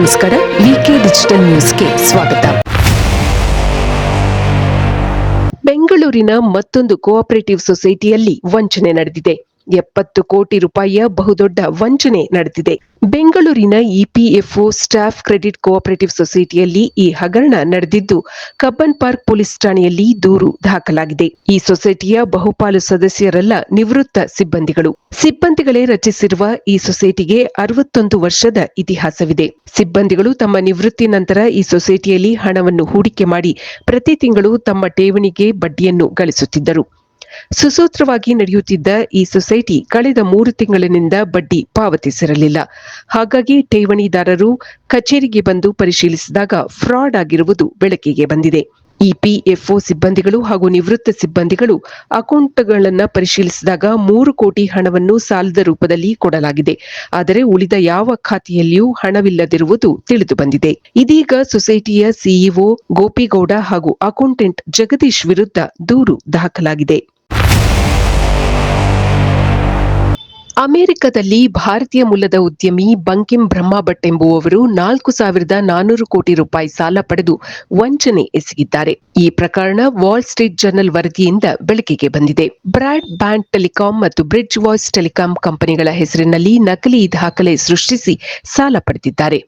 ನಮಸ್ಕಾರ. ವಿಕೆ ಡಿಜಿಟಲ್ ನ್ಯೂಸ್ಗೆ ಸ್ವಾಗತ. ಬೆಂಗಳೂರಿನ ಮತ್ತೊಂದು ಕೋಆಪರೇಟಿವ್ ಸೊಸೈಟಿಯಲ್ಲಿ ವಂಚನೆ ನಡೆದಿದೆ. 70 ಕೋಟಿ ರೂಪಾಯಿಯ ಬಹುದೊಡ್ಡ ವಂಚನೆ ನಡೆದಿದೆ. ಬೆಂಗಳೂರಿನ ಇಪಿಎಫ್ಒ ಸ್ಟಾಫ್ ಕ್ರೆಡಿಟ್ ಕೋಆಪರೇಟಿವ್ ಸೊಸೈಟಿಯಲ್ಲಿ ಈ ಹಗರಣ ನಡೆದಿದ್ದು, ಕಬ್ಬನ್ ಪಾರ್ಕ್ ಪೊಲೀಸ್ ಠಾಣೆಯಲ್ಲಿ ದೂರು ದಾಖಲಾಗಿದೆ. ಈ ಸೊಸೈಟಿಯ ಬಹುಪಾಲು ಸದಸ್ಯರಲ್ಲ ನಿವೃತ್ತ ಸಿಬ್ಬಂದಿಗಳು. ಸಿಬ್ಬಂದಿಗಳೇ ರಚಿಸಿರುವ ಈ ಸೊಸೈಟಿಗೆ 61 ವರ್ಷದ ಇತಿಹಾಸವಿದೆ. ಸಿಬ್ಬಂದಿಗಳು ತಮ್ಮ ನಿವೃತ್ತಿ ನಂತರ ಈ ಸೊಸೈಟಿಯಲ್ಲಿ ಹಣವನ್ನು ಹೂಡಿಕೆ ಮಾಡಿ ಪ್ರತಿ ತಿಂಗಳು ತಮ್ಮ ಠೇವಣಿಗೆ ಬಡ್ಡಿಯನ್ನು ಗಳಿಸುತ್ತಿದ್ದರು. ಸುಸೂತ್ರವಾಗಿ ನಡೆಯುತ್ತಿದ್ದ ಈ ಸೊಸೈಟಿ ಕಳೆದ 3 ತಿಂಗಳಿನಿಂದ ಬಡ್ಡಿ ಪಾವತಿಸಿರಲಿಲ್ಲ. ಹಾಗಾಗಿ ಠೇವಣಿದಾರರು ಕಚೇರಿಗೆ ಬಂದು ಪರಿಶೀಲಿಸಿದಾಗ ಫ್ರಾಡ್ ಆಗಿರುವುದು ಬೆಳಕಿಗೆ ಬಂದಿದೆ. ಇಪಿಎಫ್ಒ ಸಿಬ್ಬಂದಿಗಳು ಹಾಗೂ ನಿವೃತ್ತ ಸಿಬ್ಬಂದಿಗಳು ಅಕೌಂಟ್ಗಳನ್ನು ಪರಿಶೀಲಿಸಿದಾಗ 3 ಕೋಟಿ ಹಣವನ್ನು ಸಾಲದ ರೂಪದಲ್ಲಿ ಕೊಡಲಾಗಿದೆ. ಆದರೆ ಉಳಿದ ಯಾವ ಖಾತೆಯಲ್ಲಿಯೂ ಹಣವಿಲ್ಲದಿರುವುದು ತಿಳಿದು ಬಂದಿದೆ. ಇದೀಗ ಸೊಸೈಟಿಯ ಸಿಇಒ ಗೋಪಿಗೌಡ ಹಾಗೂ ಅಕೌಂಟೆಂಟ್ ಜಗದೀಶ್ ವಿರುದ್ಧ ದೂರು ದಾಖಲಾಗಿದೆ. ಅಮೆರಿಕದಲ್ಲಿ ಭಾರತೀಯ ಮೂಲದ ಉದ್ಯಮಿ ಬಂಕಿಂ ಬ್ರಹ್ಮಭಟ್ ಎಂಬುವವರು 4,400 ಕೋಟಿ ರೂಪಾಯಿ ಸಾಲ ಪಡೆದು ವಂಚನೆ ಎಸಗಿದ್ದಾರೆ. ಈ ಪ್ರಕರಣ ವಾಲ್ ಸ್ಟ್ರೀಟ್ ಜರ್ನಲ್ ವರದಿಯಿಂದ ಬೆಳಕಿಗೆ ಬಂದಿದೆ. ಬ್ರಾಡ್ ಬ್ಯಾಂಡ್ ಟೆಲಿಕಾಂ ಮತ್ತು ಬ್ರಿಡ್ಜ್ ವಾಯ್ಸ್ ಟೆಲಿಕಾಂ ಕಂಪನಿಗಳ ಹೆಸರಿನಲ್ಲಿ ನಕಲಿ ದಾಖಲೆ ಸೃಷ್ಟಿಸಿ ಸಾಲ ಪಡೆದಿದ್ದಾರೆ.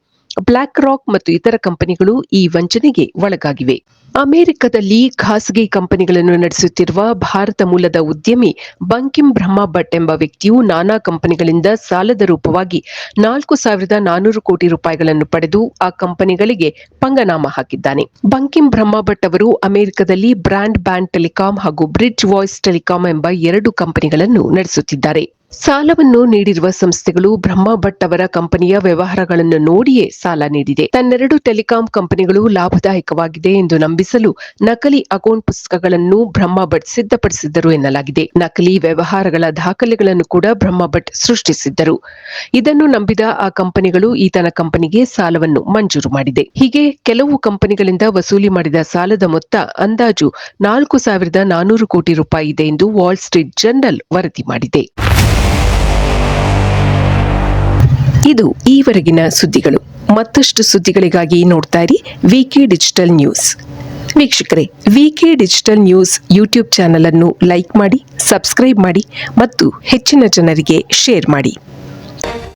ಬ್ಲಾಕ್ ರಾಕ್ ಮತ್ತು ಇತರ ಕಂಪನಿಗಳು ಈ ವಂಚನೆಗೆ ಒಳಗಾಗಿವೆ. ಅಮೆರಿಕದಲ್ಲಿ ಖಾಸಗಿ ಕಂಪನಿಗಳನ್ನು ನಡೆಸುತ್ತಿರುವ ಭಾರತ ಮೂಲದ ಉದ್ಯಮಿ ಬಂಕಿಂ ಬ್ರಹ್ಮಭಟ್ ಎಂಬ ವ್ಯಕ್ತಿಯು ನಾನಾ ಕಂಪನಿಗಳಿಂದ ಸಾಲದ ರೂಪವಾಗಿ 4,400 ಕೋಟಿ ರೂಪಾಯಿಗಳನ್ನು ಪಡೆದು ಆ ಕಂಪನಿಗಳಿಗೆ ಪಂಗನಾಮ ಹಾಕಿದ್ದಾನೆ. ಬಂಕಿಂ ಬ್ರಹ್ಮಭಟ್ ಅವರು ಅಮೆರಿಕದಲ್ಲಿ ಬ್ರಾಡ್ ಬ್ಯಾಂಡ್ ಟೆಲಿಕಾಂ ಹಾಗೂ ಬ್ರಿಡ್ಜ್ ವಾಯ್ಸ್ ಟೆಲಿಕಾಂ ಎಂಬ 2 ಕಂಪನಿಗಳನ್ನು ನಡೆಸುತ್ತಿದ್ದಾರೆ. ಸಾಲವನ್ನು ನೀಡಿರುವ ಸಂಸ್ಥೆಗಳು ಬ್ರಹ್ಮಭಟ್ ಅವರ ಕಂಪನಿಯ ವ್ಯವಹಾರಗಳನ್ನು ನೋಡಿಯೇ ಸಾಲ ನೀಡಿದೆ. ತನ್ನೆರಡು ಟೆಲಿಕಾಂ ಕಂಪನಿಗಳು ಲಾಭದಾಯಕವಾಗಿದೆ ಎಂದು ನಂಬಿಸಲು ನಕಲಿ ಅಕೌಂಟ್ ಪುಸ್ತಕಗಳನ್ನು ಬ್ರಹ್ಮಭಟ್ ಸಿದ್ಧಪಡಿಸಿದ್ದರು ಎನ್ನಲಾಗಿದೆ. ನಕಲಿ ವ್ಯವಹಾರಗಳ ದಾಖಲೆಗಳನ್ನು ಕೂಡ ಬ್ರಹ್ಮಭಟ್ ಸೃಷ್ಟಿಸಿದ್ದರು. ಇದನ್ನು ನಂಬಿದ ಆ ಕಂಪನಿಗಳು ಈತನ ಕಂಪನಿಗೆ ಸಾಲವನ್ನು ಮಂಜೂರು ಮಾಡಿದೆ. ಹೀಗೆ ಕೆಲವು ಕಂಪನಿಗಳಿಂದ ವಸೂಲಿ ಮಾಡಿದ ಸಾಲದ ಮೊತ್ತ ಅಂದಾಜು 4,400 ಕೋಟಿ ರೂಪಾಯಿ ಇದೆ ಎಂದು ವಾಲ್ ಸ್ಟ್ರೀಟ್ ಜರ್ನಲ್ ವರದಿ ಮಾಡಿದೆ. ಇದು ಈವರೆಗಿನ ಸುದ್ದಿಗಳು. ಮತ್ತಷ್ಟು ಸುದ್ದಿಗಳಿಗಾಗಿ ನೋಡ್ತಾ ಇರಿ ವಿಕೆ ಡಿಜಿಟಲ್ ನ್ಯೂಸ್. ವೀಕ್ಷಕರೇ, ವಿಕೆ ಡಿಜಿಟಲ್ ನ್ಯೂಸ್ ಯೂಟ್ಯೂಬ್ ಚಾನೆಲ್ ಅನ್ನು ಲೈಕ್ ಮಾಡಿ, ಸಬ್ಸ್ಕ್ರೈಬ್ ಮಾಡಿ ಮತ್ತು ಹೆಚ್ಚಿನ ಜನರಿಗೆ ಶೇರ್ ಮಾಡಿ.